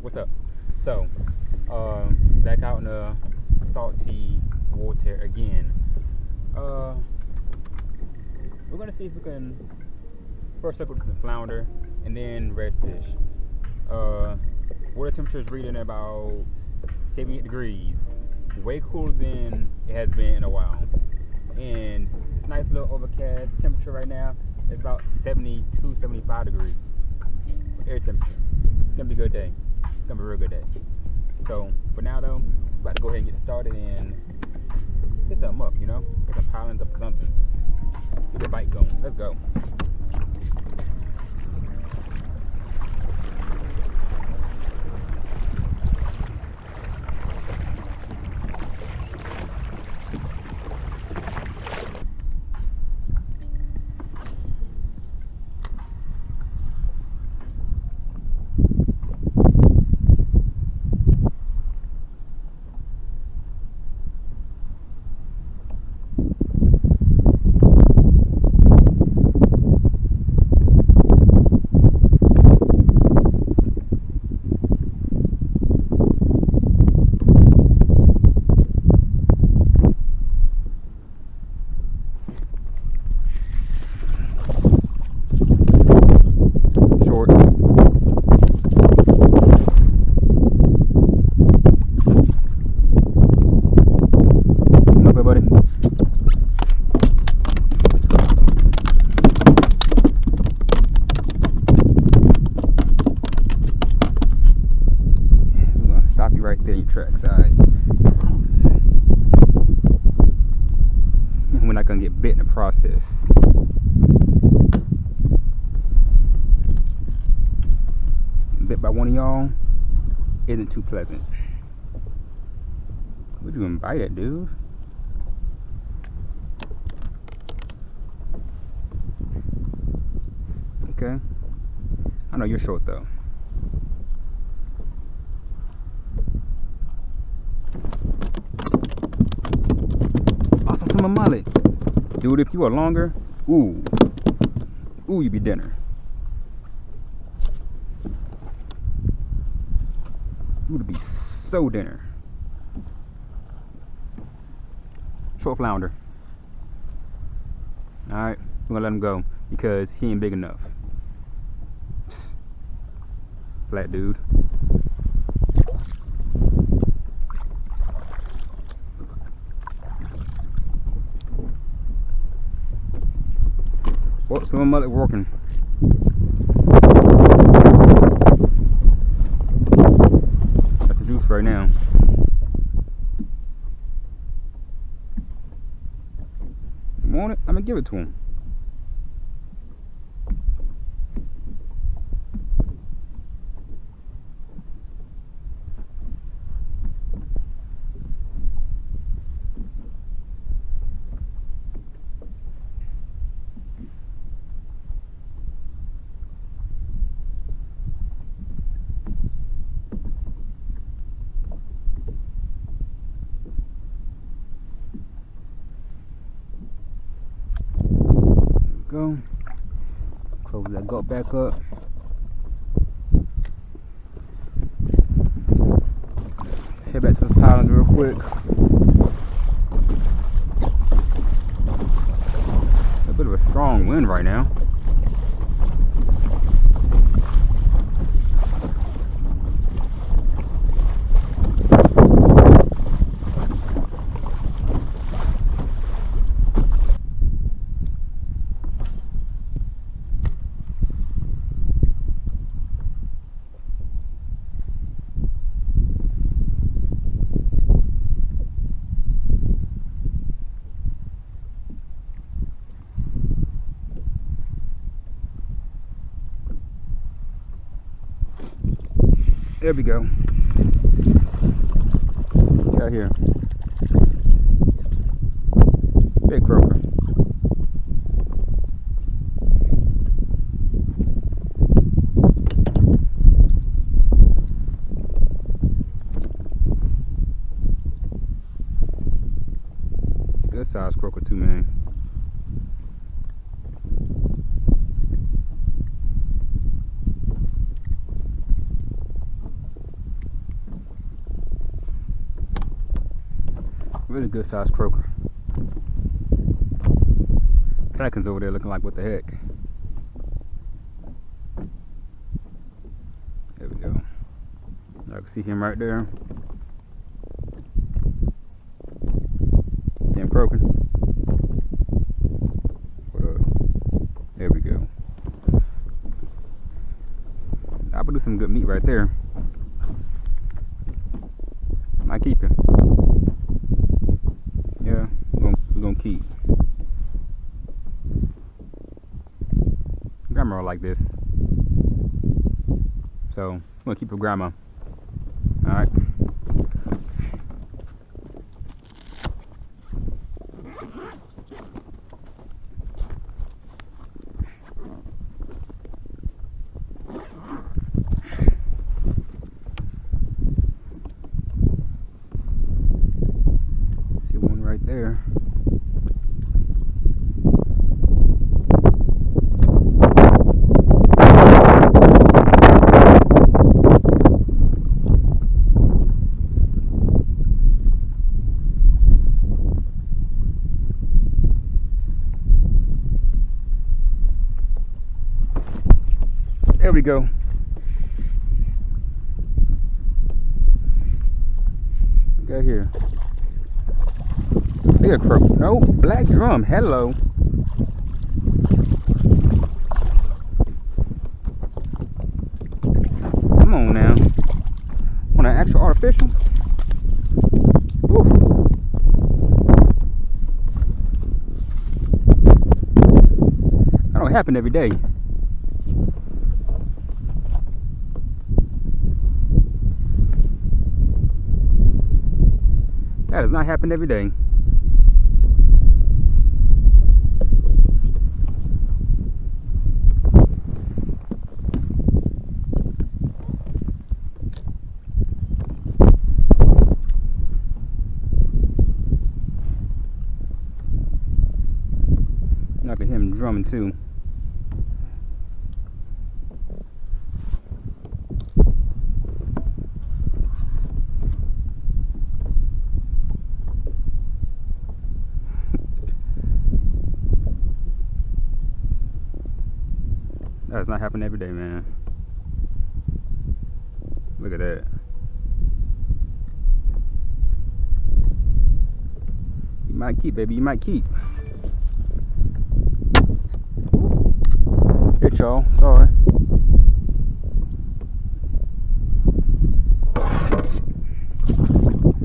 What's up? So, back out in the salty water again. We're gonna see if we can first look with some flounder and then redfish. Water temperature is reading about 78 degrees, way cooler than it has been in a while. And it's a nice little overcast temperature right now. It's about 72, 75 degrees air temperature. It's gonna be a good day. It's gonna be a real good day. So for now though, I'm about to go ahead and get started and get something up, you know? Get some pilings up or something. Get the bike going. Let's go. Right there in your tracks, alright. We're not gonna get bit in the process. Bit by one of y'all isn't too pleasant. Would you even bite it, dude? Okay. I know you're short though. A mullet, dude. If you were longer, ooh, you'd be dinner. You would be so dinner. Short flounder. All right, we're gonna let him go because he ain't big enough. Flat dude. Oh, swim mullet working. That's the juice right now. You want it? I'm gonna give it to him. Go. Close that gut back up. Head back to the pilings real quick. A bit of a strong wind right now. There we go. Got here. Big croaker. Good size croaker too, man. Really good sized croaker. Pelican's over there looking like, what the heck? There we go. I can see him right there. Damn croaking. What up? There we go. I would do some good meat right there. Might keep him. Yeah, we're gonna keep. Grandma like this, so I'm gonna keep with grandma. All right. See one right there. There we go. Got here. Bigger croak. No, black drum. Hello. Come on now. On an actual artificial. Woo. That don't happen every day. That does not happen every day. I can hear him drumming too. That does not happen every day, man. Look at that. You might keep, baby. You might keep. Hit y'all. Sorry.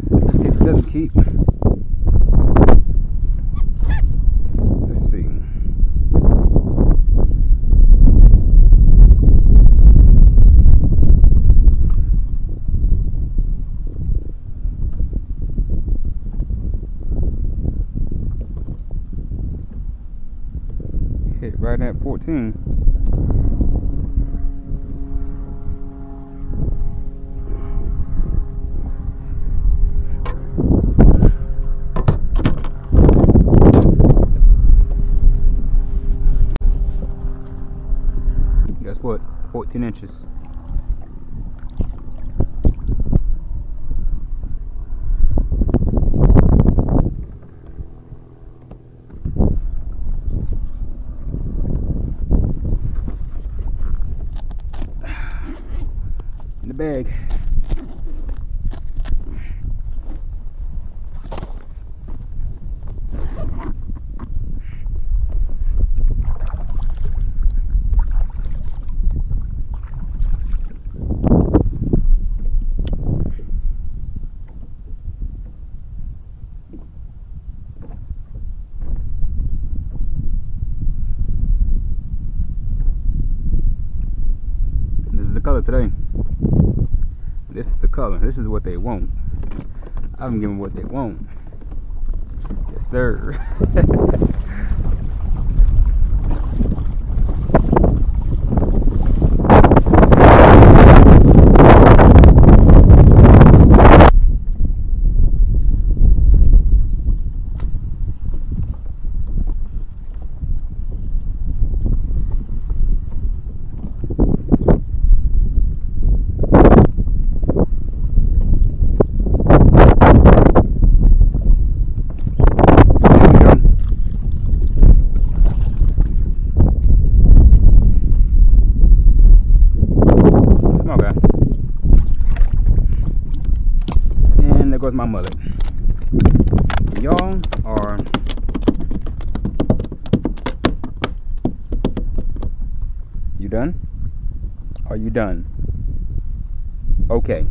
This case it doesn't keep. Let's see. Hit right at 14. Guess what? 14 inches. In the bag. This is the color today. This is the color. This is what they want. I've been giving what they want. Yes, sir. goes my mullet. Y'all are you done? Are you done? Okay.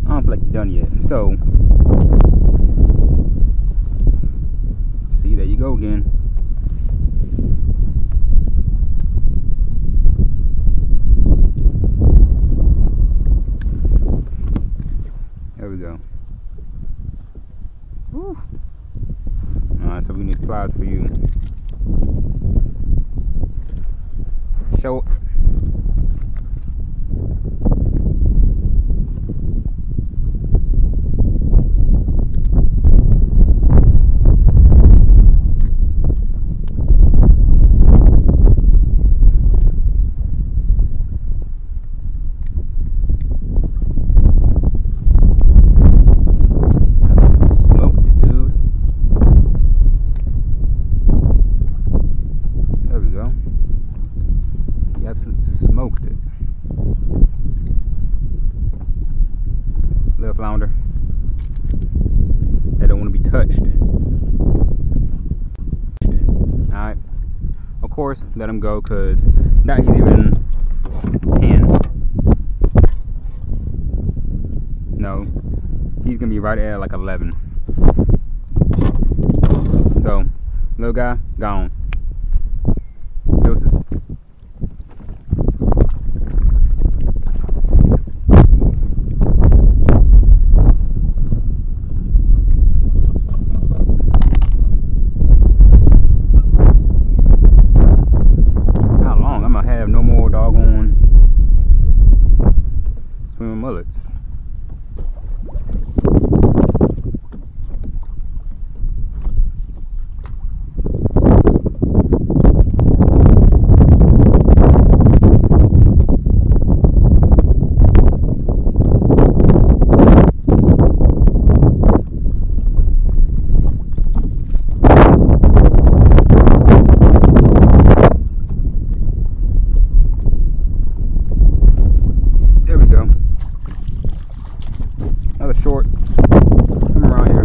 I don't feel like you're done yet. So, see, there you go again. There we go. Woo. Alright, so we need pliers for you. Show it. Smoked it. Little flounder. They don't want to be touched. Alright. Of course, let him go because now he's even 10. No. He's going to be right at like 11. So, little guy, gone. Deuces. Mullets. Short. Come around here.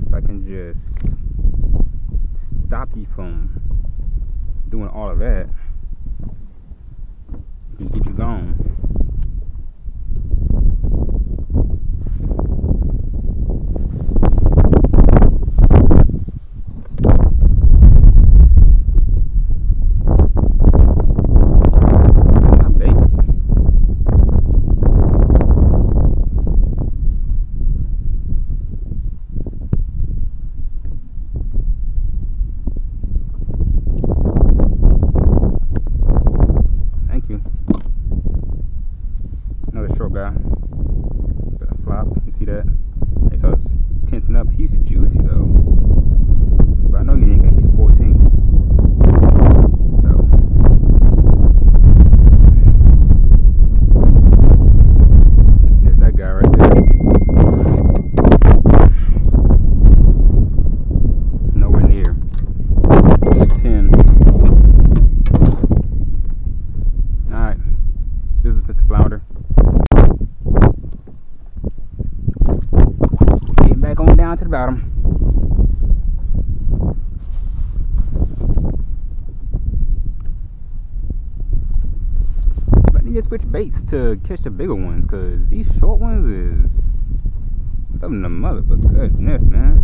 If I can just stop you from doing all of that and get you gone. Guy. Better flop. You see that? Hey, so it's tensing up. He's juicy though. But I know you ain't gonna hit 14. So there's that guy right there. Nowhere near. 10. Alright. This is Mr. Flounder. Back on down to the bottom. But I need to switch baits to catch the bigger ones because these short ones is something to mother, but goodness, man.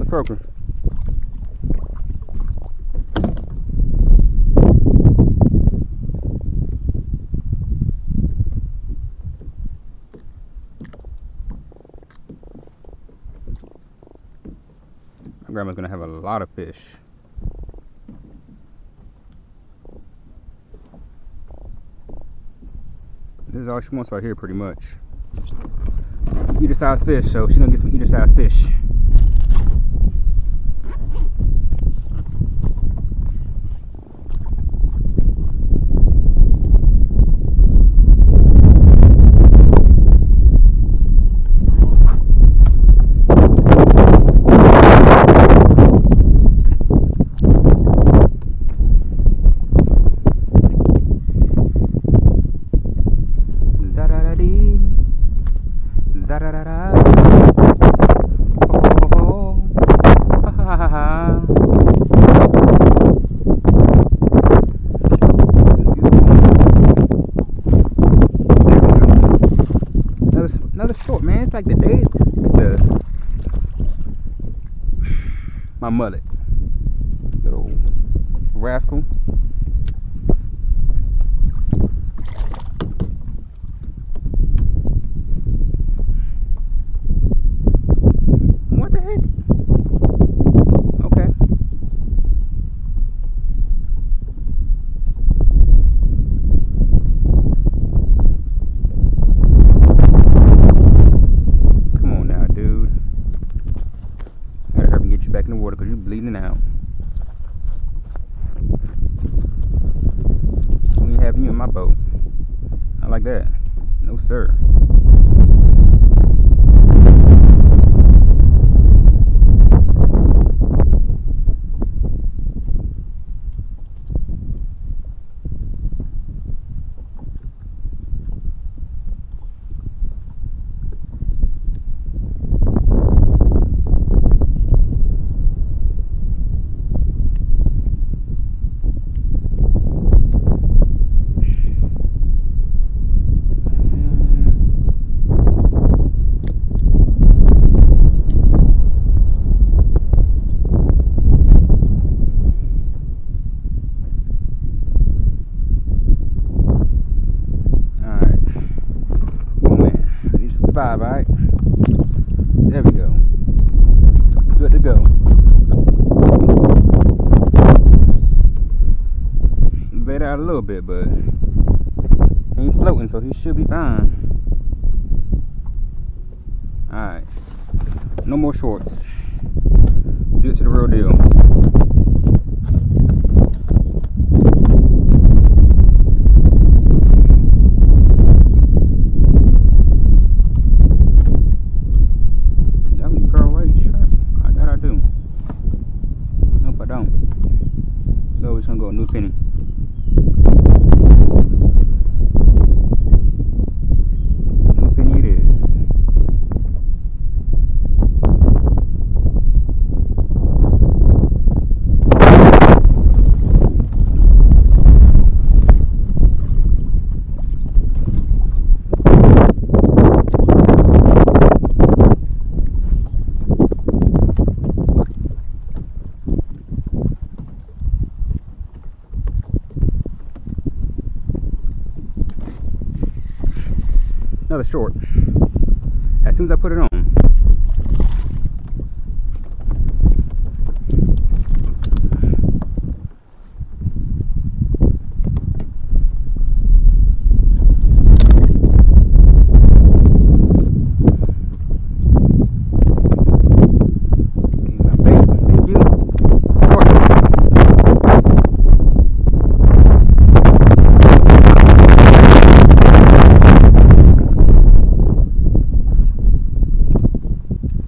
Croaker. grandma's gonna have a lot of fish. This is all she wants right here, pretty much. Some eater-sized fish, so she's gonna get some eater-sized fish. Another short, man. It's like the day, my mullet, little rascal. What the heck? Okay. Come on now, dude. Gotta hurry and get you back in the water because you're bleeding out. We ain't having you in my boat. Not like that. No, sir. Alright, there we go. Good to go. He bait out a little bit, but he ain't floating, so he should be fine. Alright, no more shorts. Get to the real deal. So we're just gonna go a new penny. New penny it is. Another short. As soon as I put it on.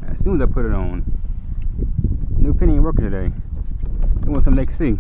As soon as I put it on, new penny ain't working today. They want something they can see.